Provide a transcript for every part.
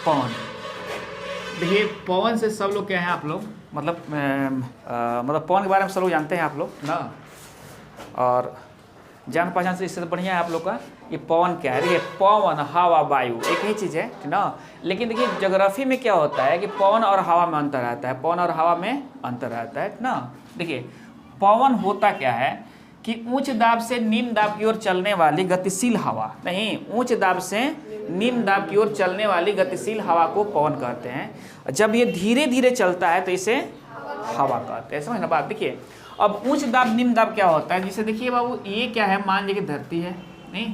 पवन। देखिए पवन से सब लोग क्या हैं आप लोग, मतलब पवन के बारे में सब लोग जानते हैं आप लोग ना, और जान पहचान से इससे बढ़िया है आप लोग का ये पवन क्या है। देखिए पवन हवा वायु एक ही चीज़ है ना, लेकिन देखिए ज्योग्राफी में क्या होता है कि पवन और हवा में अंतर रहता है, पवन और हवा में अंतर रहता है ना। देखिए पवन होता क्या है कि उच्च दाब से निम्न दाब की ओर चलने वाली गतिशील हवा, नहीं उच्च दाब से निम्न दाब की ओर चलने वाली गतिशील हवा को पवन कहते हैं। जब ये धीरे धीरे चलता है तो इसे हवा कहते हैं, समझ ना बात। देखिए अब उच्च दाब निम्न दाब क्या होता है, जैसे देखिए बाबू ये क्या है, मान लीजिए धरती है नहीं,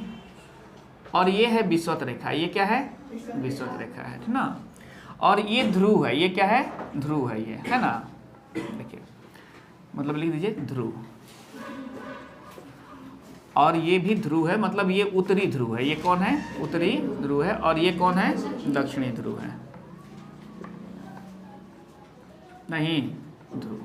और ये है विषुवत रेखा, ये क्या है विषुवत रेखा है ना, और ये ध्रुव है, ये क्या है ध्रुव है, ये है ना। देखिए मतलब लिख दीजिए ध्रुव, और ये भी ध्रुव है, मतलब ये उत्तरी ध्रुव है, ये कौन है उत्तरी ध्रुव है, और ये कौन है दक्षिणी ध्रुव है, नहीं ध्रुव।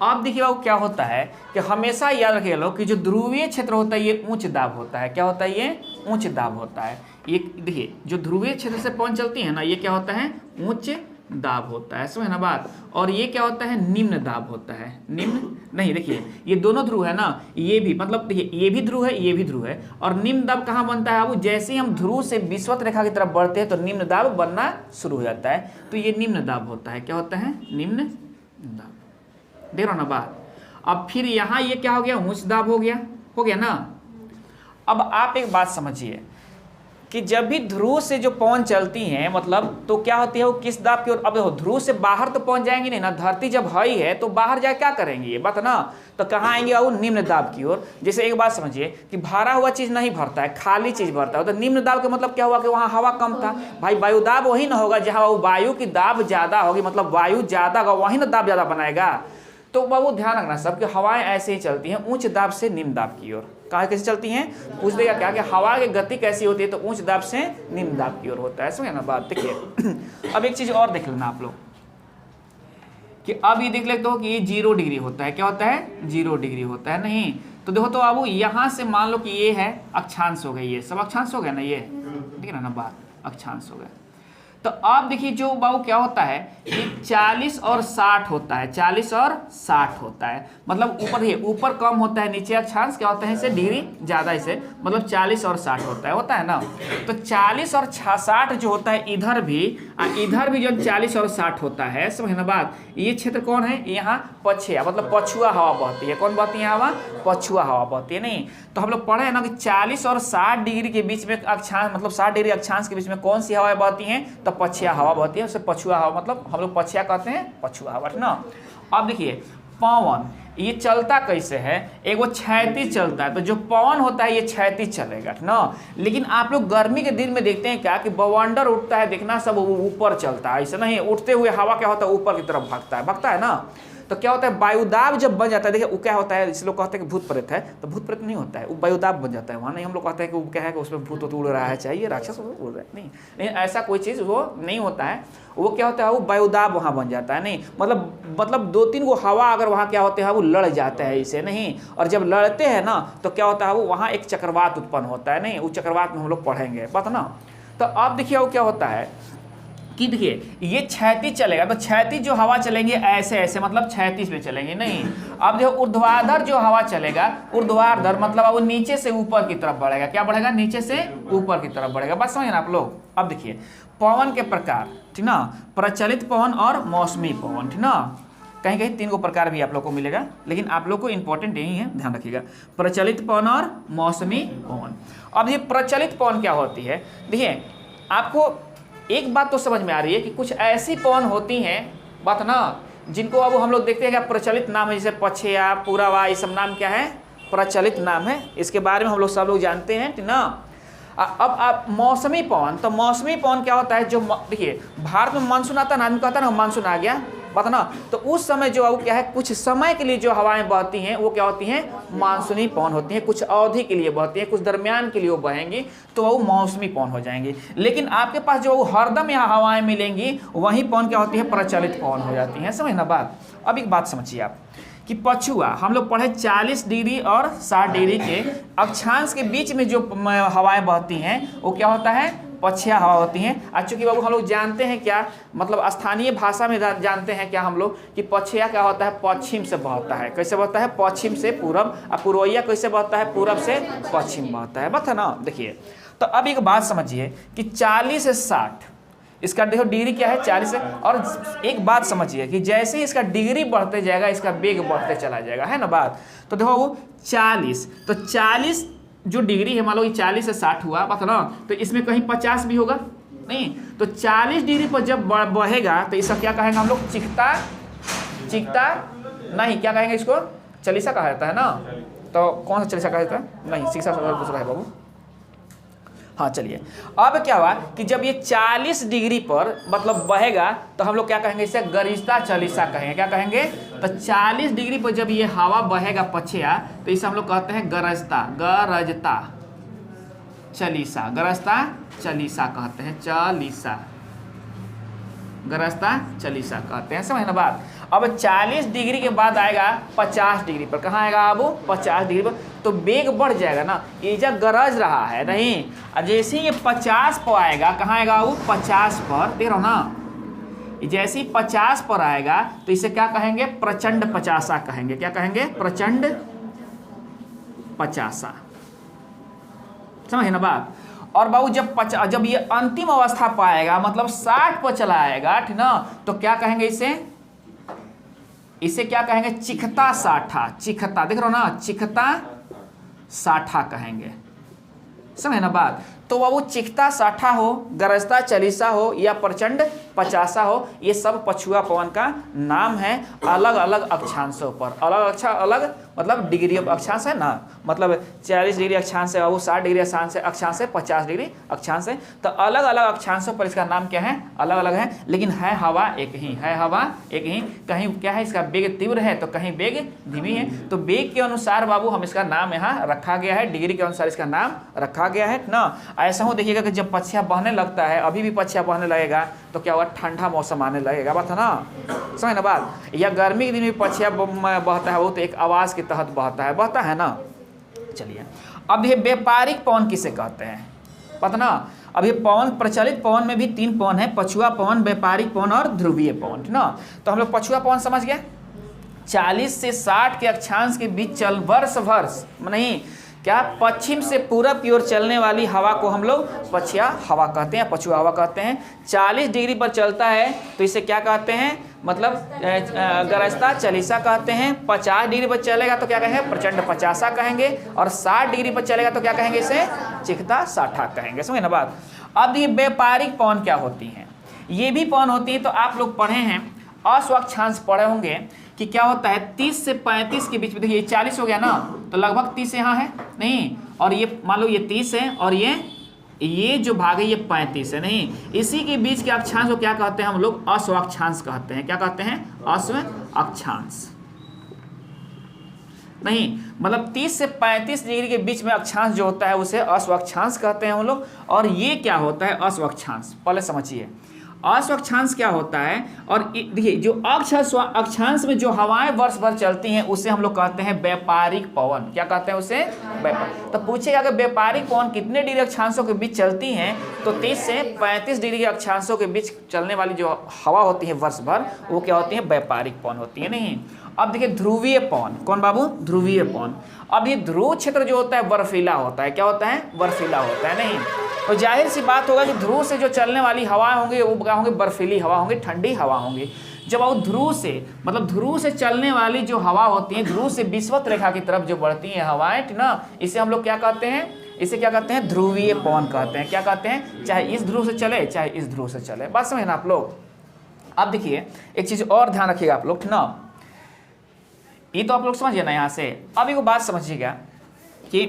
अब देखिए बाबू क्या होता है कि हमेशा याद रखिए लोग कि जो ध्रुवीय क्षेत्र होता है ये उच्च दाब होता है, क्या होता है ये उच्च दाब होता है। ये देखिए जो ध्रुवीय क्षेत्र से पवन चलती है ना, ये क्या होता है उच्च दाब होता है, समझ ना बात। और ये क्या होता है निम्न दाब होता है, निम्न नहीं, देखिए ये दोनों ध्रुव है ना, ये भी मतलब देखिए ये भी ध्रुव है ये भी ध्रुव है, और निम्न दाब कहाँ बनता है बाबू, जैसे ही हम ध्रुव से विषुवत रेखा की तरफ बढ़ते हैं तो निम्न दाब बनना शुरू हो जाता है, तो ये निम्न दाब होता है, क्या होता है निम्न दाब। देख रहा ना बात। अब फिर यहाँ ये क्या हो गया उच्च दाब हो गया ना। अब आप एक बात समझिए कि जब भी ध्रुव से जो पवन चलती हैं मतलब तो क्या होती है वो किस दाब की ओर। अब देखो ध्रुव से बाहर तो पहुंच जाएंगे नहीं ना, धरती जब हई है तो बाहर जाके क्या करेंगे ये बात ना, तो कहाँ आएंगे वो निम्न दाब की ओर। जैसे एक बात समझिए कि भरा हुआ चीज नहीं भरता है, खाली चीज भरता है, तो निम्न दाब का मतलब क्या हुआ कि वहाँ हवा कम था। भाई वायु दाब वही ना होगा जहाँ वायु की दाब ज्यादा होगी, मतलब वायु ज्यादा होगा वही ना दाब ज्यादा बनाएगा। तो बाबू ध्यान रखना सब कि हवाएं ऐसे ही चलती हैं उच्च दाब से निम्न दाब की ओर। कहाँ कैसे चलती हैं पूछ देगा क्या कि हवा की गति कैसी होती है, तो उच्च दाब से निम्न दाब की ओर होता है, समझे ना बात। देखिए अब एक चीज और देख लेना आप लोग कि अब ये देख लेते हो कि ये 0 डिग्री होता है, क्या होता है 0 डिग्री होता है नहीं। तो देखो तो बाबू यहाँ से मान लो कि ये है अक्षांश हो गए, ये सब अक्षांश हो गया ना, ये ठीक है ना बात अक्षांश हो गया। तो अब देखिए जो बाबू क्या होता है कि 40 और 60 होता है, 40 और 60 होता है, मतलब ऊपर कम होता है, नीचे अक्षांश क्या होता है इसे डिग्री ज्यादा, इसे मतलब 40 और 60 होता है ना। तो 40 और 60 जो होता है इधर भी जो 40 और 60 होता है, समझना बात। ये क्षेत्र कौन है, यहाँ पछिया मतलब पछुआ हवा बहती है, कौन बहती है हवा, पछुआ हवा बहती है नहीं। तो हम लोग पढ़े हैं ना कि 40 और 60 डिग्री के बीच में अक्षांश मतलब 60 डिग्री अक्षांश के बीच में कौन सी हवाएं बहती हैं, तो पछिया हवा बहती है, उसे पछुआ हवा मतलब हम लोग पछिया कहते हैं पछुआ हवा ना। अब देखिए पवन ये चलता कैसे है, एक वो क्षैतिज चलता है, तो जो पवन होता है ये क्षैतिज चलेगा ना। लेकिन आप लोग गर्मी के दिन में देखते हैं क्या कि बवंडर उठता है, देखना सब ऊपर चलता है, ऐसा नहीं उठते हुए हवा क्या होता है ऊपर की तरफ भागता है ना। तो क्या होता है वायुदाब जब बन जाता है, देखिए वो क्या होता है, इस लोग कहते हैं कि भूत प्रेत है, तो भूत प्रेत नहीं होता है, वो वायुदाब बन जाता है वहाँ नहीं। हम लोग कहते हैं कि वो क्या है कि उसमें भूत उड़ रहा है, चाहिए राक्षस उड़ रहा है, नहीं ऐसा कोई चीज़ वो नहीं होता है। वो क्या होता है वो वायुदाब वहाँ बन जाता है नहीं, मतलब 2-3 गो हवा अगर वहाँ क्या होते हैं वो लड़ जाते हैं इसे नहीं, और जब लड़ते हैं ना तो क्या होता है वो वहाँ एक चक्रवात उत्पन्न होता है नहीं, उस चक्रवात में हम लोग पढ़ेंगे बात ना। तो अब देखिए वो क्या होता है कि देखिए ये क्षैतिज चलेगा, तो क्षैतिज जो हवा चलेंगे ऐसे मतलब क्षैतिज में चलेंगे नहीं। अब देखो ऊर्ध्वाधर जो हवा चलेगा, ऊर्ध्वाधर मतलब अब वो नीचे से ऊपर की तरफ बढ़ेगा, क्या बढ़ेगा नीचे से ऊपर की तरफ बढ़ेगा, बस समझे ना आप लोग। अब देखिए पवन के प्रकार ठीक ना, प्रचलित पवन और मौसमी पवन ठीक ना, कहीं 3 गो प्रकार भी आप लोग को मिलेगा, लेकिन आप लोग को इंपॉर्टेंट यही है ध्यान रखिएगा, प्रचलित पवन और मौसमी पवन। अब ये प्रचलित पवन क्या होती है, देखिए आपको एक बात तो समझ में आ रही है कि कुछ ऐसी पवन होती हैं बात ना जिनको अब हम लोग देखते हैं क्या प्रचलित नाम है, जैसे पछिया पूरावा ये सब नाम क्या है प्रचलित नाम है, इसके बारे में हम लोग सब लोग जानते हैं ठीक ना। अब आप मौसमी पवन, तो मौसमी पवन क्या होता है, जो देखिए भारत में मानसून आता है ना, आदमी कहता है ना मानसून आ गया बात ना, तो उस समय जो वो क्या है कुछ समय के लिए जो हवाएं बहती हैं वो क्या होती हैं मानसूनी पवन होती हैं, कुछ अवधि के लिए बहती हैं, कुछ दरमियान के लिए वो बहेंगी तो वो मौसमी पवन हो जाएंगी। लेकिन आपके पास जो हरदम यहाँ हवाएं मिलेंगी वही पवन क्या होती है प्रचलित पवन हो जाती हैं, समझना बात। अब एक बात समझिए आप कि पछुआ हम लोग पढ़े 40 डिग्री और 60 डिग्री के अक्षांश के बीच में जो हवाएं बहती हैं वो क्या होता है पछिया हवा होती हैं। आज चूँकि बाबू हम लोग जानते हैं क्या, मतलब स्थानीय भाषा में जानते हैं क्या हम लोग कि पछिया क्या होता है, पश्चिम से बहता है। कैसे बहता है, पश्चिम से पूरब, और पूर्वैया कैसे बहता है, पूरब से पश्चिम बहता है। बता ना। देखिए तो अब एक बात समझिए कि 40 से 60 इसका देखो डिग्री क्या है, 40 से। और एक बात समझिए कि जैसे ही इसका डिग्री बढ़ते जाएगा इसका वेग बढ़ते चला जाएगा, है ना बात। तो देखो वो 40, तो 40 जो डिग्री है मान लो 40 से 60 हुआ, बात ना। तो इसमें कहीं 50 भी होगा नहीं, तो 40 डिग्री पर जब बढ़ेगा तो इसका क्या कहेंगे हम लोग, चिकता नहीं, क्या कहेंगे इसको, चालीसा कहा जाता है ना। तो कौन सा चालीसा कहा जाता है, नहीं शिक्षा दूसरा है बाबू। हाँ चलिए, अब क्या हुआ कि जब ये 40 डिग्री पर मतलब बहेगा तो हम लोग क्या कहेंगे, इसे गरजता चालीसा कहेंगे। क्या कहेंगे, तो 40 डिग्री पर जब ये हवा बहेगा पछिया तो इसे हम लोग कहते हैं गरजता चालीसा, गरजता चालीसा कहते हैं, चालीसा, गरजता चालीसा कहते हैं, समझ ना बात। अब 40 डिग्री के बाद आएगा 50 डिग्री पर, कहाँ आएगा अब 50 डिग्री पर, तो वेग बढ़ जाएगा ना। ये जब गरज रहा है नहीं, और जैसे ही ये 50 पर आएगा, कहाँ आएगा वो 50 पर, देख रहे हो ना। जैसे ही 50 पर आएगा तो इसे क्या कहेंगे, प्रचंड पचासा कहेंगे। क्या कहेंगे, प्रचंड पचासा, समझे ना बात। और बाबू जब ये अंतिम अवस्था पाएगा मतलब 60 पर चला आएगा, ठीक ना, तो क्या कहेंगे इसे क्या कहेंगे, चिखता साठा, चिखता, देख रहे हो ना, चिखता साठा कहेंगे, समझे ना बात। तो बाबू चिखता साठा हो, गरजता चालीसा हो या प्रचंड पचासा हो, ये सब पछुआ पवन का नाम है। अलग अलग अक्षांशों पर, अलग मतलब डिग्री ऑफ अक्षांश है ना, मतलब 40 डिग्री अक्षांश है, वो 60 डिग्री अक्षांश है, 50 डिग्री अक्षांश है। तो अलग अलग अक्षांशों पर इसका नाम क्या है, अलग अलग है, लेकिन है हवा एक ही है, हवा एक ही। कहीं क्या है, इसका वेग तीव्र है तो कहीं वेग धीमी है। तो वेग के अनुसार बाबू हम इसका नाम यहाँ रखा गया है, डिग्री के अनुसार इसका नाम रखा गया है ना। ऐसा हो देखिएगा कि जब पछिया बहने लगता है, अभी भी पछिया बहने लगेगा तो क्या होगा, ठंडा मौसम आने लगेगा, बात है ना, समझ ना बात। या गर्मी के दिन में पछिया बहता है वो तो एक आवाज़ के तहत बहता है ना। चलिए अब ये व्यापारिक पवन किसे कहते हैं, पता ना। अब ये पवन, प्रचलित पवन में भी 3 पवन है, पछुआ पवन, व्यापारिक पवन और ध्रुवीय पवन, ठीक ना। तो हम लोग पछुआ पवन समझ गए, 40 से 60 के अक्षांश के बीच वर्ष नहीं क्या, पश्चिम से पूरब की ओर चलने वाली हवा को हम लोग पछिया हवा कहते हैं, पछुआ हवा कहते हैं। 40 डिग्री पर चलता है तो इसे क्या कहते हैं, मतलब गरजता चालीसा कहते हैं। 50 डिग्री पर चलेगा तो क्या कहेंगे, प्रचंड पचासा कहेंगे। और 60 डिग्री पर चलेगा तो क्या कहेंगे, इसे चिखता साठा कहेंगे, समझे ना बात। अब ये व्यापारिक पवन क्या होती हैं, ये भी पवन होती है। तो आप लोग पढ़े हैं, अस्वाक्षांश पढ़े होंगे कि क्या होता है, 30 से 35 के बीच में, देखिए 40 हो गया ना, तो लगभग 30 यहाँ है नहीं, और ये मान लो ये 30 है, और ये जो भाग है ये 35 है नहीं, इसी के बीच के अक्षांश को क्या कहते हैं हम लोग, अस्वाक्षांश कहते हैं। क्या कहते हैं, अस्वाक्षांश नहीं, मतलब 30 से 35 डिग्री के बीच में अक्षांश जो होता है उसे अस्वाक्षांश कहते हैं हम लोग। और ये क्या होता है अस्वाक्षांश, पहले समझिए अस्वाक्षांश क्या होता है। और देखिए जो अक्षांश में जो हवाएं वर्ष भर चलती हैं उसे हम लोग कहते हैं व्यापारिक पवन। क्या कहते हैं उसे, व्यापारिक। तो पूछेगा अगर व्यापारिक पवन कितने डिग्री अक्षांशों के बीच चलती हैं, तो 30 से 35 डिग्री के अक्षांशों के बीच चलने वाली जो हवा होती है वर्ष भर, वो क्या होती है, व्यापारिक पवन होती है नहीं। अब देखिए ध्रुवीय पवन, कौन बाबू, ध्रुवीय पवन। अब ये ध्रुव क्षेत्र जो होता है बर्फीला होता है, क्या होता है, बर्फीला होता है नहीं। तो जाहिर सी बात होगा कि ध्रुव से जो चलने वाली हवाएं होंगी वो क्या होंगी, बर्फीली हवा होंगी, ठंडी हवा होंगी। जब वो ध्रुव से मतलब ध्रुव से चलने वाली जो हवा होती है, ध्रुव से विषुवत रेखा की तरफ जो बढ़ती हैं हवाएं, ठीक ना, इसे हम लोग क्या कहते हैं, इसे क्या कहते हैं, ध्रुवीय पवन कहते हैं। क्या कहते हैं, चाहे इस ध्रुव से चले चाहे इस ध्रुव से चले, बात समझे ना आप लोग। अब देखिए एक चीज और ध्यान रखिएगा आप लोग, ठीक ना, ये तो आप लोग समझिए ना यहाँ से। अब एक बात समझिएगा कि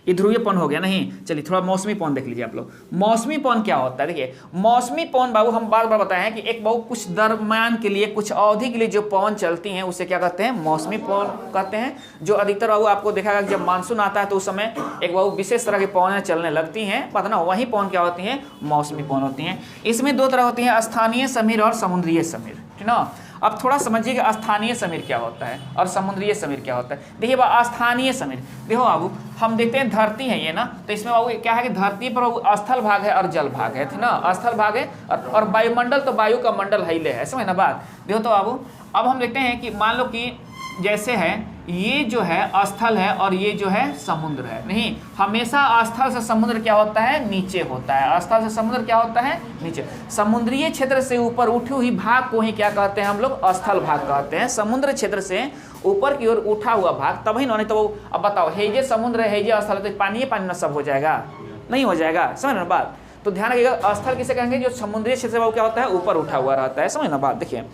ये ध्रुवीय पवन हो गया नहीं, चलिए थोड़ा मौसमी पवन देख लीजिए आप लोग। मौसमी पवन क्या होता है, देखिए मौसमी पवन बाबू हम बार बार बताए हैं कि एक बाबू कुछ दरम्यान के लिए, कुछ अवधि के लिए जो पवन चलती हैं उसे क्या कहते हैं, मौसमी पवन कहते हैं। जो अधिकतर बाबू आपको देखा गया जब मानसून आता है तो उस समय एक बाबू विशेष तरह की पवनें चलने लगती हैं, पता ना, वही पवन क्या होती हैं, मौसमी पवन होती हैं। इसमें 2 तरह होती हैं, स्थानीय समीर और समुद्रीय समीर, ठीक ना। अब थोड़ा समझिए कि स्थानीय समीर क्या होता है और समुद्रीय समीर क्या होता है। देखिए बाबू स्थानीय समीर, देखो बाबू हम देखते हैं धरती है ये ना, तो इसमें बाबू क्या है कि धरती पर बाबू स्थल भाग है और जल भाग है ना, स्थल भाग है और वायुमंडल तो वायु का मंडल हिले है, समझ ना बात। देखो तो बाबू अब हम देखते हैं कि मान लो कि जैसे है ये जो है स्थल है और ये जो है समुद्र है, नहीं हमेशा स्थल से समुद्र क्या होता है, नीचे होता है, स्थल से समुद्र क्या होता है, नीचे। समुद्रीय क्षेत्र से ऊपर उठी हुई भाग को ही क्या कहते हैं हम लोग, स्थल भाग कहते हैं। समुद्र क्षेत्र से ऊपर की ओर उठा हुआ भाग तभी नहीं तो अब बताओ हेजे समुद्र हेजे स्थल तो पानी में सब हो जाएगा, नहीं हो जाएगा, समझ ना बात। तो ध्यान रखिएगा स्थल किसे कहेंगे, जो समुद्रीय क्षेत्र में वो क्या होता है, ऊपर उठा हुआ रहता है, समझ ना बात। देखिए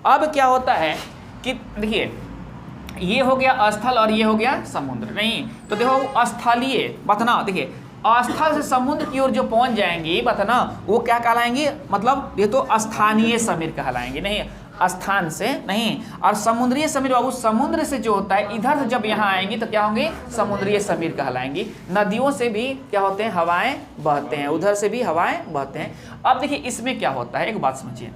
अब क्या होता है कि देखिए ये हो गया स्थल और ये हो गया समुद्र, नहीं तो देखो स्थलीय बात ना, देखिए स्थल से समुद्र की ओर जो पहुंच जाएंगी बात ना वो क्या कहलाएंगी, मतलब ये तो स्थानीय समीर कहलाएंगे, नहीं स्थान से नहीं। और समुद्रीय समीर बाबू समुद्र से जो होता है इधर से जब यहाँ आएंगी तो क्या होंगे, समुद्रीय समीर कहलाएंगी। नदियों से भी क्या होते हैं, हवाएं बहते हैं, उधर से भी हवाएं बहते हैं। अब देखिए इसमें क्या होता है, एक बात समझिए,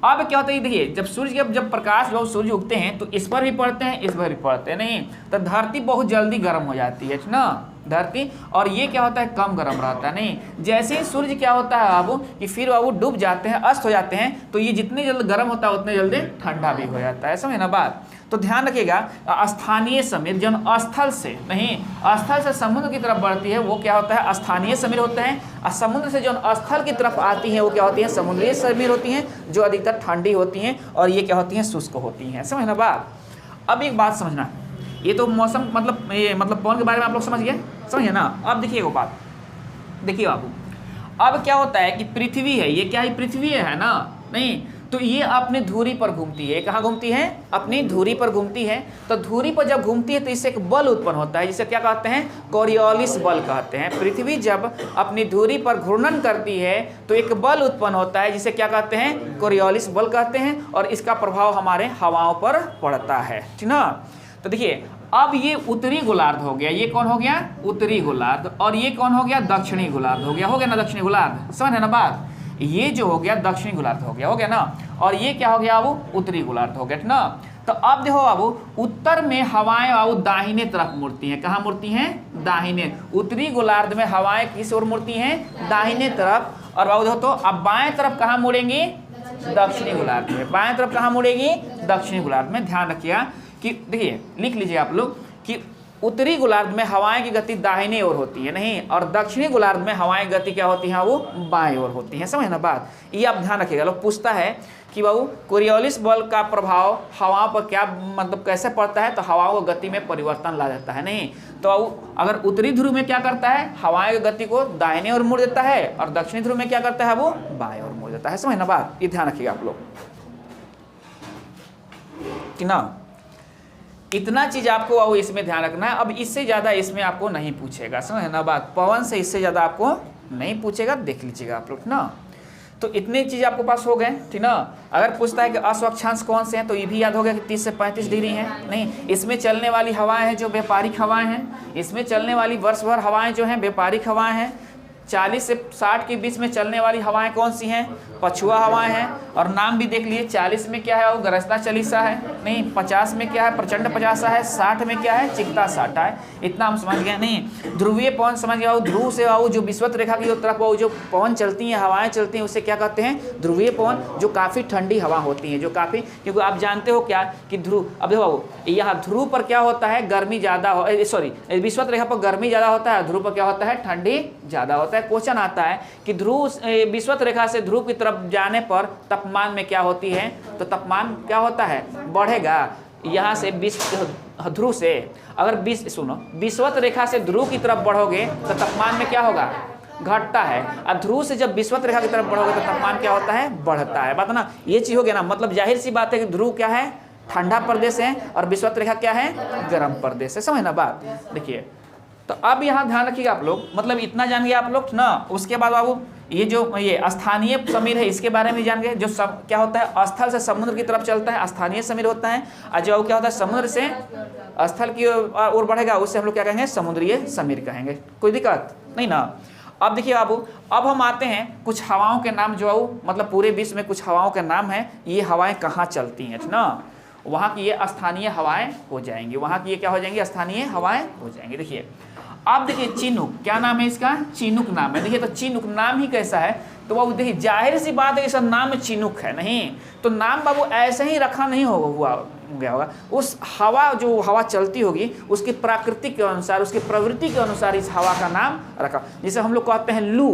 अब क्या होता है, देखिए जब सूर्य जब प्रकाश जब सूर्य उगते हैं तो इस पर भी पड़ते हैं, इस पर भी पड़ते हैं, नहीं तो धरती बहुत जल्दी गर्म हो जाती है ना धरती, और ये क्या होता है कम गर्म रहता है, नहीं जैसे ही सूर्य क्या होता है बाबू कि फिर बाबू डूब जाते हैं, अस्त हो जाते हैं, तो ये जितने जल्द गर्म होता है उतने जल्दी ठंडा भी हो जाता है, समझे ना बात। तो ध्यान रखिएगा स्थानीय समीर जो स्थल से नहीं स्थल से समुद्र की तरफ बढ़ती है वो क्या होता है, स्थानीय समीर होता है। और समुद्र से जो स्थल की तरफ आती है वो क्या होती है, समुद्रीय समीर होती हैं, जो अधिकतर ठंडी होती हैं और ये क्या होती हैं, शुष्क होती हैं, समझ ना बात। अब एक बात समझना, ये तो मौसम मतलब ये मतलब पवन के बारे में आप लोग समझ गए, समझिए ना। अब देखिए वो बात, देखिए बाबू अब क्या होता है कि पृथ्वी है, ये क्या है, पृथ्वी है ना, नहीं तो ये अपने धुरी पर घूमती है, कहाँ घूमती है, अपनी धुरी पर घूमती है। तो धुरी पर जब घूमती है तो इससे एक बल उत्पन्न होता है, जिसे क्या कहते हैं, कोरियोलिस बल कहते हैं। पृथ्वी जब अपनी धुरी पर घूर्णन करती है तो एक बल उत्पन्न होता है जिसे क्या कहते हैं, कोरियोलिस बल कहते हैं, और इसका प्रभाव हमारे हवाओं पर पड़ता है, ठीक ना। तो देखिए अब ये उत्तरी गोलार्ध हो गया, ये कौन हो गया, उत्तरी गोलार्ध, और ये कौन हो गया, दक्षिणी गोलार्ध हो गया ना, दक्षिणी गोलार्ध, समझ ना बात। ये जो हो गया दक्षिणी गोलार्ध हो गया ना, और ये क्या हो गया बाबू, उत्तरी गोलार्ध हो गया ना। तो अब देखो बाबू उत्तर में हवाएं बाबू दाहिने तरफ मुड़ती हैं, कहाँ मुड़ती हैं, दाहिने। उत्तरी गोलार्ध में हवाएं किस ओर मुड़ती हैं, दाहिने तरफ। और बाबू देखो तो अब बाएं तरफ कहाँ मुड़ेंगी, दक्षिणी गोलार्ध में। बाएं तरफ कहाँ मुड़ेगी, दक्षिणी गोलार्ध में। ध्यान रखिएगा कि देखिए लिख लीजिए आप लोग कि उत्तरी गोलार्ध में हवाएं की गति दाहिने ओर होती है, नहीं, और दक्षिणी गोलार्ध में हवाएं गति क्या होती है, वो बाएं ओर होती है, समझ ना बात। ये आप ध्यान रखिएगा। लोग पूछता है कि बाबू कोरियोलिस बल का प्रभाव हवाओं पर क्या मतलब कैसे पड़ता है, तो हवाओं की गति में परिवर्तन ला देता है, नहीं तो अगर उत्तरी ध्रुव में क्या करता है, हवाएं की गति को दाहिने ओर मोड़ देता है, और दक्षिणी ध्रुव में क्या करता है, वो बाएं ओर मोड़ देता है, समझ ना बात। ये ध्यान रखिएगा आप लोग कि ना, इतना चीज आपको वो इसमें ध्यान रखना है। अब इससे ज्यादा इसमें आपको नहीं पूछेगा, समझ ना बात। पवन से इससे ज्यादा आपको नहीं पूछेगा, देख लीजिएगा आप लोग ना। तो इतने चीज आपके पास हो गए, ठीक ना। अगर पूछता है कि अस्वक्षांश कौन से हैं, तो ये भी याद हो गया कि 30 से 35 डिग्री है, नहीं इसमें चलने वाली हवाएं हैं जो व्यापारिक हवाएं हैं, इसमें चलने वाली वर्ष भर हवाएं जो हैं व्यापारिक हवाएं हैं। 40 से 60 के बीच में चलने वाली हवाएं कौन सी हैं, पछुआ हवाएं हैं, और नाम भी देख लिए। 40 में क्या है, वो गरजता चालीसा है, नहीं 50 में क्या है, प्रचंड पचासा है, 60 में क्या है, चिकता साटा है। इतना हम समझ गए, नहीं ध्रुवीय पवन समझ गया, ध्रुव से वो जो विषुवत रेखा की तरफ वो जो पवन चलती हैं, हवाएं चलती हैं, उसे क्या कहते हैं, ध्रुवीय पवन, जो काफ़ी ठंडी हवा होती है, जो काफ़ी, क्योंकि आप जानते हो क्या कि ध्रुव, अब देखो यहाँ ध्रुव पर क्या होता है, गर्मी ज़्यादा हो, सॉरी विषुवत रेखा पर गर्मी ज़्यादा होता है, ध्रुव पर क्या होता है, ठंडी ज़्यादा होता है। क्वेश्चन आता है कि ध्रुव विषुवत रेखा से ध्रुव की तरफ जाने पर तापमान में क्या होती है, तो तापमान क्या होता है, बढ़ेगा। यहाँ से ध्रुव से अगर विषुवत रेखा से ध्रुव की तरफ बढ़ोगे तो तापमान में क्या होगा, घटता है, और ध्रुव से जब विषुवत रेखा की तरफ बढ़ोगे तो तापमान क्या होता है, बढ़ता है। बात ना, ये चीज हो गया ना। मतलब जाहिर सी बात है कि ध्रुव क्या है, ठंडा प्रदेश है, और विषुवत रेखा क्या है, गर्म प्रदेश है, समझ ना बात। देखिए तो अब यहाँ ध्यान रखिएगा आप लोग, मतलब इतना जान गए आप लोग ना। उसके बाद बाबू ये जो ये स्थानीय समीर है इसके बारे में जान गए, जो सब क्या होता है, स्थल से समुद्र की तरफ चलता है, स्थानीय समीर होता है। और जो क्या होता है, समुद्र से स्थल की ओर बढ़ेगा, उससे हम लोग क्या कहेंगे, समुद्रीय समीर कहेंगे। कोई दिक्कत नहीं ना। अब देखिए बाबू, अब हम आते हैं कुछ हवाओं के नाम जो है मतलब पूरे विश्व में कुछ हवाओं के नाम हैं, ये हवाएं कहाँ चलती हैं ना, वहाँ की ये स्थानीय हवाएं हो जाएंगी, वहाँ की ये क्या हो जाएंगी, स्थानीय हवाएं हो जाएंगी। देखिए अब देखिए चिनूक, क्या नाम है इसका, चिनूक नाम है। देखिए तो चिनूक नाम ही कैसा है, तो बाबू देखिए जाहिर सी बात है, इसका नाम चिनूक है, नहीं तो नाम बाबू ऐसे ही रखा नहीं हुआ गया होगा, उस हवा जो हवा चलती होगी उसकी प्रकृति के अनुसार, उसकी प्रवृत्ति के अनुसार इस हवा का नाम रखा। जैसे हम लोग कहते हैं लू,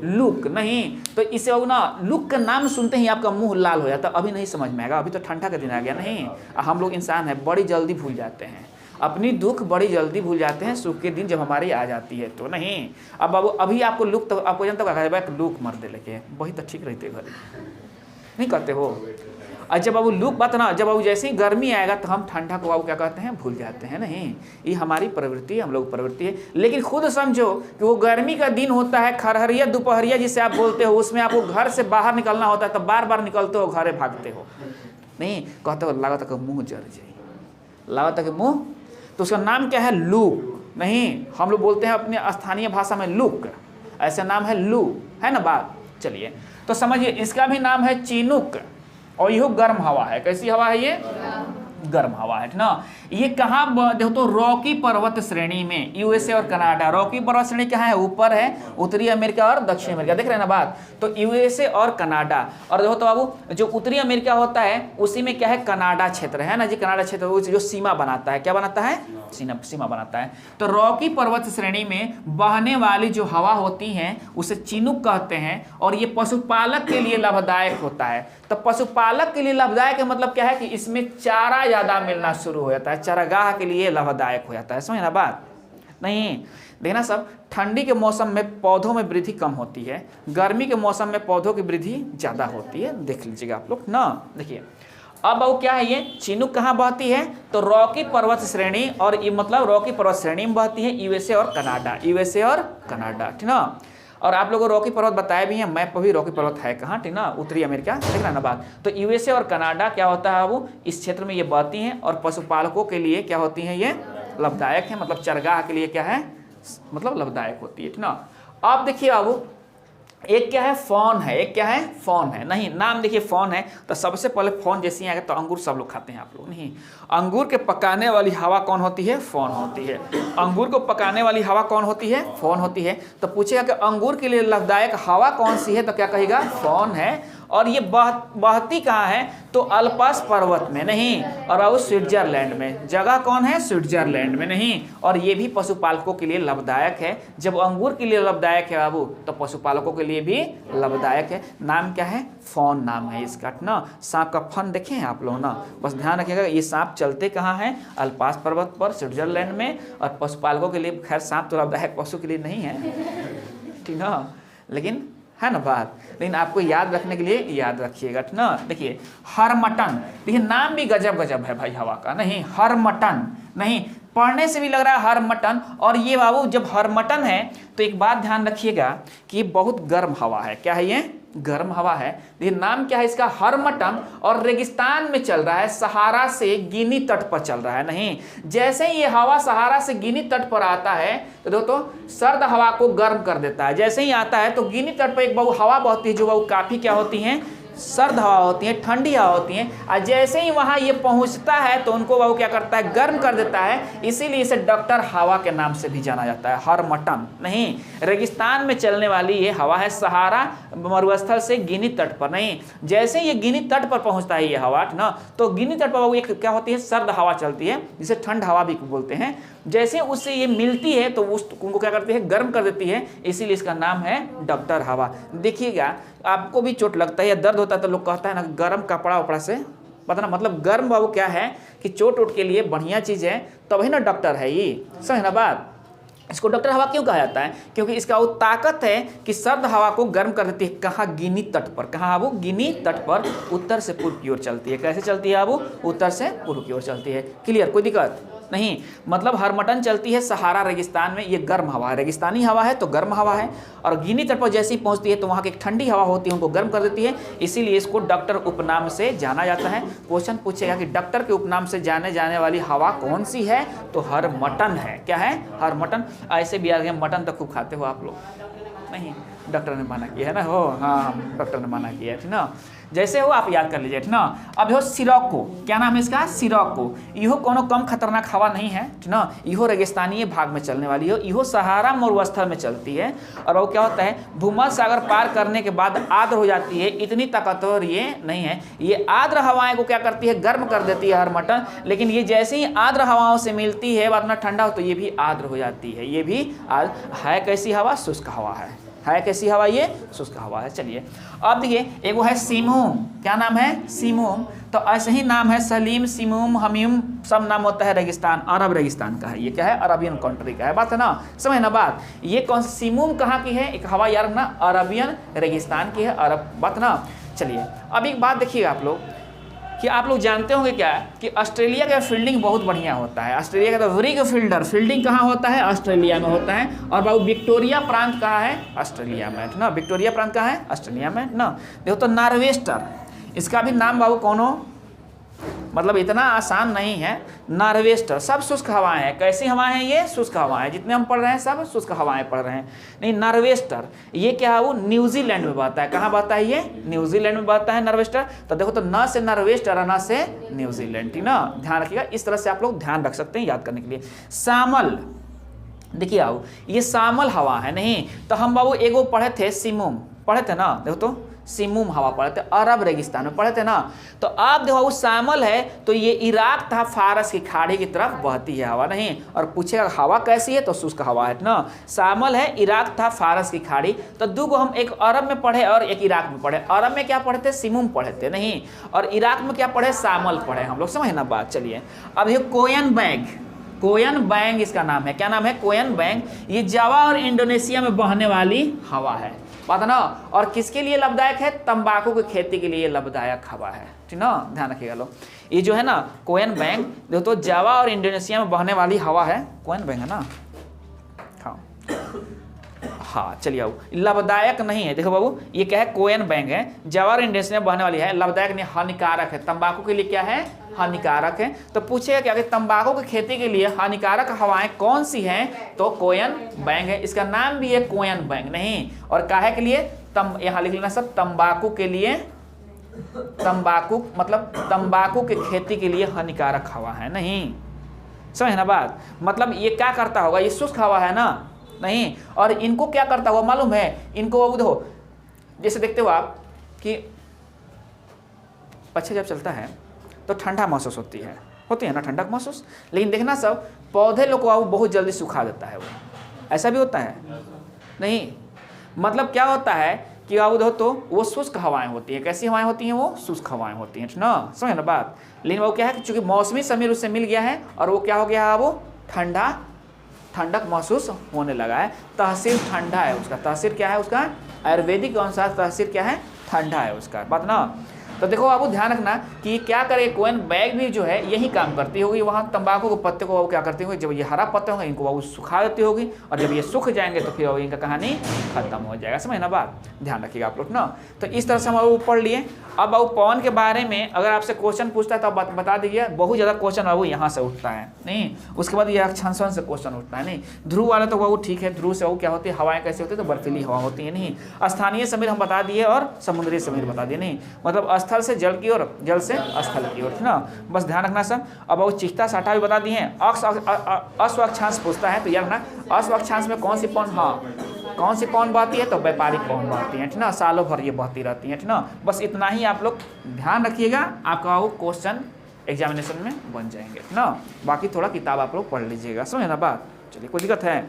लुक, नहीं तो इसे वो ना लुक का नाम सुनते ही आपका मुंह लाल हो जाता, अभी नहीं समझ में आएगा, अभी तो ठंडा का दिन आ गया, नहीं हम लोग इंसान है बड़ी जल्दी भूल जाते हैं, अपनी दुख बड़ी जल्दी भूल जाते हैं, सुख के दिन जब हमारी आ जाती है तो नहीं। अब बाबू अभी आपको लुक तो आपको जनता का लुक मर दे लेके वही तो ठीक रहते घर नहीं कहते हो। और जब बाबू लुक बात ना, जब बाबू जैसे ही गर्मी आएगा तो हम ठंडा को बाबू क्या कहते हैं, भूल जाते हैं, नहीं ये हमारी प्रवृत्ति है, हम लोग प्रवृत्ति है। लेकिन खुद समझो कि वो गर्मी का दिन होता है, खरहरिया दोपहरिया जिसे आप बोलते हो, उसमें आपको घर से बाहर निकलना होता है, तो बार बार निकलते हो, घरे भागते हो, नहीं कहते हो लागत का मुँह जल जाए, लागत के मुँह, तो उसका नाम क्या है, लूक, नहीं हम लोग बोलते हैं अपने स्थानीय भाषा में लुक, ऐसा नाम है लू, है ना बात। चलिए तो समझिए इसका भी नाम है चिनूक, और यह गर्म हवा है, कैसी हवा है ये, गर्म हवा है ना। ये कहाँ देखो तो रॉकी पर्वत श्रेणी में, यूएसए और कनाडा, रॉकी पर्वत श्रेणी कहाँ है, ऊपर है, उत्तरी अमेरिका और दक्षिण अमेरिका, देख रहे हैं ना बात, तो यूएसए और कनाडा। और देखो तो बाबू जो उत्तरी अमेरिका होता है उसी में क्या है, कनाडा क्षेत्र है ना जी, कनाडा क्षेत्र जो सीमा बनाता है, क्या बनाता है, सीमा बनाता है। तो रॉकी पर्वत श्रेणी में बहने वाली जो हवा होती है उसे चिनूक कहते हैं, और ये पशुपालक के लिए लाभदायक होता है। तो पशुपालक के लिए लाभदायक है मतलब क्या है कि इसमें चारा ज्यादा मिलना शुरू हो जाता है, चारागाह के लिए लाभदायक हो जाता है, समझ ना बात। नहीं देखना सब, ठंडी के मौसम में पौधों में वृद्धि कम होती है, गर्मी के मौसम में पौधों की वृद्धि ज्यादा होती है, देख लीजिएगा आप लोग ना। देखिए अब वो क्या है, ये चिनूक कहाँ बहती है, तो रॉकी पर्वत श्रेणी, और ये मतलब रॉकी पर्वत श्रेणी में बहती है, यूएसए और कनाडा, यूएसए और कनाडा, ठीक ना। और आप लोगों को रॉकी पर्वत बताया भी है, मैप पर भी रॉकी पर्वत है कहाँ, ठीक ना, उत्तरी अमेरिका, देख रहा ना बात। तो यूएसए और कनाडा क्या होता है, वो इस क्षेत्र में ये बहती हैं, और पशुपालकों के लिए क्या होती हैं, ये लाभदायक है, मतलब चरगाह के लिए क्या है, मतलब लाभदायक होती है, ठीक ना। अब देखिए बाबू एक क्या है, फॉन है, एक क्या है, फॉन है, नहीं नाम देखिए फॉन है, तो सबसे पहले फॉन जैसे आएगा तो अंगूर सब लोग खाते हैं आप लोग, नहीं अंगूर के पकाने वाली हवा कौन होती है, फॉन होती है। अंगूर को पकाने वाली हवा कौन होती है, फॉन होती है। तो पूछेगा कि अंगूर के लिए लाभदायक हवा कौन सी है, तो क्या कहेगा, फॉन है। और ये बहती कहाँ है, तो अल्प्स पर्वत में, नहीं और बाबू स्विट्जरलैंड में, जगह कौन है, स्विट्जरलैंड में, नहीं और ये भी पशुपालकों के लिए लाभदायक है। जब अंगूर के लिए लाभदायक है बाबू, तो पशुपालकों के लिए भी लाभदायक है। नाम क्या है, फॉन नाम है इसका ना। सांप का फन देखे हैं आप लोग ना, बस ध्यान रखिएगा, ये सांप चलते कहाँ हैं, अल्प्स पर्वत पर, स्विट्जरलैंड में। और पशुपालकों के लिए खैर सांप तो लाभदायक पशु के लिए नहीं है, ठीक ना, लेकिन है ना बात, लेकिन आपको याद रखने के लिए याद रखिएगा ना। देखिए हरमटन, देखिए नाम भी गजब गजब है भाई हवा का, नहीं हरमटन, नहीं पढ़ने से भी लग रहा है हरमटन। और ये बाबू जब हरमटन है तो एक बात ध्यान रखिएगा कि ये बहुत गर्म हवा है, क्या है ये, गर्म हवा है। ये नाम क्या है इसका, हरमटन, और रेगिस्तान में चल रहा है, सहारा से गिनी तट पर चल रहा है। नहीं जैसे ही ये हवा सहारा से गिनी तट पर आता है तो दोस्तों सर्द हवा को गर्म कर देता है। जैसे ही आता है तो गिनी तट पर एक बहु हवा बहती है, जो बहु काफी क्या होती है, सर्द हवा होती है, ठंडी हवा होती है। और जैसे ही वहां ये पहुंचता है तो उनको वो क्या करता है, गर्म कर देता है। इसीलिए इसे डॉक्टर हवा के नाम से भी जाना जाता है, हरमटन। नहीं रेगिस्तान में चलने वाली ये हवा है, सहारा मरुस्थल से गिनी तट पर। नहीं जैसे ये गिनी तट पर पहुंचता है ये हवा ना, तो गिनी तट पर वो एक क्या होती है, सर्द हवा चलती है, जिसे ठंड हवा भी बोलते हैं। जैसे उससे ये मिलती है तो उनको क्या करती है, गर्म कर देती है, इसीलिए इसका नाम है डॉक्टर हवा। देखिएगा आपको भी चोट लगता है या दर्द होता है तो लोग कहता है ना गर्म कपड़ा उपड़ा से, पता ना मतलब गर्म बाबू क्या है कि चोट उठ के लिए बढ़िया चीज़ है, तभी ना डॉक्टर है ये, समझ ना बात। इसको डॉक्टर हवा क्यों कहा जाता है, क्योंकि इसका वो ताकत है कि सर्द हवा को गर्म कर देती है। कहाँ, गिनी तट पर। कहाँ वो, गिनी तट पर, उत्तर से पूर्व की ओर चलती है। कैसे चलती है वो, उत्तर से पूर्व की ओर चलती है। क्लियर, कोई दिक्कत नहीं। मतलब हरमटन चलती है सहारा रेगिस्तान में, ये गर्म हवा है, रेगिस्तानी हवा है तो गर्म हवा है। और गिनी तट पर जैसे ही पहुंचती है तो वहाँ की एक ठंडी हवा होती है, उनको गर्म कर देती है, इसीलिए इसको डॉक्टर उपनाम से जाना जाता है। क्वेश्चन पूछेगा कि डॉक्टर के उपनाम से जाने जाने वाली हवा कौन सी है, तो हरमटन है। क्या है, हरमटन। ऐसे भी आ गए, मटन तो खूब खाते हो आप लोग। नहीं, डॉक्टर ने मना किया है ना, हो हाँ डॉक्टर ने मना किया है, ठीक ना। जैसे हो आप याद कर लीजिए, ठीक ना। अब हो सिरोको, क्या नाम है इसका, सिरोको। इहो कोनो कम खतरनाक हवा नहीं है, ठीक ना। इहो रेगिस्तानी भाग में चलने वाली हो, इहो सहारा मरुस्थल में चलती है। और वो क्या होता है, भूमध्य सागर पार करने के बाद आर्द्र हो जाती है। इतनी ताकतवर ये नहीं है, ये आर्द्र हवाएं को क्या करती है, गर्म कर देती है हर मटन। लेकिन ये जैसे ही आर्द्र हवाओं से मिलती है, अपना ठंडा हो तो ये भी आर्द्र हो जाती है। ये भी है कैसी हवा, शुष्क हवा है कैसी हवा, ये शुष्क हवा है। चलिए अब देखिए, एक वो है सीमूम, क्या नाम है, सीमूम। तो ऐसे ही नाम है सलीम, सीमूम, हमीम, सब नाम होता है रेगिस्तान, अरब रेगिस्तान का है। ये क्या है, अरबियन कंट्री का है, बात है ना, समझ ना बात। ये कौन, सीमूम कहाँ की है, एक हवा यार ना, अरबियन रेगिस्तान की है, अरब, बात ना। चलिए अब एक बात देखिएगा आप लोग, कि आप लोग जानते होंगे क्या कि ऑस्ट्रेलिया का फील्डिंग बहुत बढ़िया होता है। ऑस्ट्रेलिया का तो ब्रिग फील्डर, फील्डिंग कहाँ होता है, ऑस्ट्रेलिया में होता है। और बाबू विक्टोरिया प्रांत कहाँ है, ऑस्ट्रेलिया में ना। विक्टोरिया प्रांत कहाँ है, ऑस्ट्रेलिया में ना। देखो तो नॉर्वेस्टर, इसका भी नाम बाबू कौनो मतलब इतना आसान नहीं है। नॉर्वेस्टर, सब शुष्क हवाएं हैं। कैसी हवाएं हैं, ये शुष्क हवाएं, जितने हम पढ़ रहे हैं सब शुष्क हवाएं पढ़ रहे हैं। नहीं, नॉर्वेस्टर ये क्या है, वो न्यूजीलैंड में बहता है। कहाँ बहता है, ये न्यूजीलैंड में बहता है नॉर्वेस्टर। तो देखो तो न से नॉर्वेस्टर और न से न्यूजीलैंड, ठीक ना, ध्यान रखिएगा। इस तरह से आप लोग ध्यान रख सकते हैं याद करने के लिए। सामल, देखिए आओ, ये सामल हवा है। नहीं तो हम बाबू एगो पढ़े थे, सीमूम पढ़े थे ना, देखो तो सीमूम हवा पढ़े थे, अरब रेगिस्तान में पढ़े थे ना। तो आप देखो वो शामिल है, तो ये इराक तथा फारस की खाड़ी की तरफ बहती है हवा। नहीं, और पूछेगा हवा कैसी है, तो शुष्क हवा है ना। शामिल है इराक तथा फारस की खाड़ी। तो दो को हम, एक अरब में पढ़े और एक इराक में पढ़े। अरब में क्या पढ़े थे, सीमूम पढ़े थे, नहीं, और इराक में क्या पढ़े, शामिल पढ़े हम लोग, समझ ना बात। चलिए अब ये कोयन बैंग, कोयन बैंग इसका नाम है, क्या नाम है, कोयन बैंग। ये जावा और इंडोनेशिया में बहने वाली हवा है, पता ना। और किसके लिए लाभदायक है, तंबाकू की खेती के लिए लाभदायक हवा है, ठीक ना, ध्यान रखिएगा लोग। ये जो है ना कोयन बैंग, देखो तो जावा और इंडोनेशिया में बहने वाली हवा है, कोयन बैंग है ना। हाँ चलिए आओ, लाभदायक नहीं है। देखो बाबू ये क्या है, कोयन बैंग है, जावा और इंडोनेशिया में बहने वाली है, लाभदायक नहीं, हानिकारक है। तंबाकू के लिए क्या है, हानिकारक है। तो पूछेगा क्या कि तंबाकू की खेती के लिए हानिकारक हवाएं कौन सी हैं, तो कोयन बैंग है। इसका नाम भी है कोयन बैंग, नहीं, और काहे के लिए, यहाँ लिख लेना सब, तंबाकू के लिए, तंबाकू मतलब तंबाकू की खेती के लिए हानिकारक हवा है। नहीं, समझ ना बात, मतलब ये क्या करता होगा, ये शुष्क हवा है ना, नहीं, और इनको क्या करता हुआ मालूम है, इनको वो देखो, जैसे देखते हो आप कि पक्षी जब चलता है तो ठंडा महसूस होती है ना, ठंडक महसूस। लेकिन देखना सब पौधे लोग को बहुत जल्दी सुखा देता है वो, ऐसा भी होता है नहीं। मतलब क्या होता है कि आप देखो तो वो शुष्क हवाएं होती हैं। कैसी हवाएं होती हैं, वो शुष्क हवाएं होती हैं ना, समझ ना बात। लेकिन वो क्या है कि चूंकि मौसमी समीर उससे मिल गया है और वो क्या हो गया है, वो ठंडक महसूस होने लगा है। तहसीर ठंडा है उसका, तहसीर क्या है उसका, आयुर्वेदिक के अनुसार तहसीर क्या है, ठंडा है उसका, बात ना। तो देखो आपको ध्यान रखना कि क्या करे, कोयन बैग भी जो है यही काम करती होगी। वहाँ तंबाकू के पत्ते को वो क्या करती होगी, जब ये हरा पत्ते होंगे इनको वो सुखा देती होगी, और जब ये सूख जाएंगे तो फिर इनका कहानी खत्म हो जाएगा, समझ ना बात, ध्यान रखिएगा आप लोग ना। तो इस तरह से हम वो पढ़ लिए। अब बाबू पवन के बारे में अगर आपसे क्वेश्चन पूछता है तो आप बता दीजिए। बहुत ज़्यादा क्वेश्चन बाबू यहाँ से उठता है, नहीं, उसके बाद ये अक्षांशन से क्वेश्चन उठता है। नहीं, ध्रुव वाला तो वो ठीक है, ध्रुव से वो क्या होती है, हवाएं कैसे होती है, तो बर्फीली हवा होती है। नहीं, स्थानीय समीर हम बता दिए और समुद्री समीर बता दिए। नहीं, मतलब स्थल से जल की ओर, जल से स्थल की ओर, ना, बस ध्यान रखना सब। अब वो चिख्ता साठा भी बता दिए हैं। अश्व-अक्षांश पूछता है तो यार ना, अश्व-अक्षांश में कौन सी पवन, हाँ कौन सी पवन बहती है, तो व्यापारिक पवन बहती है, ठीक ना, सालों भर ये बहती रहती है, ठीक ना। बस इतना ही आप लोग ध्यान रखिएगा, आपका वो क्वेश्चन एग्जामिनेशन में बन जाएंगे ना। बाकी थोड़ा किताब आप लोग पढ़ लीजिएगा, समझे ना बात। चलिए कोई दिक्कत है।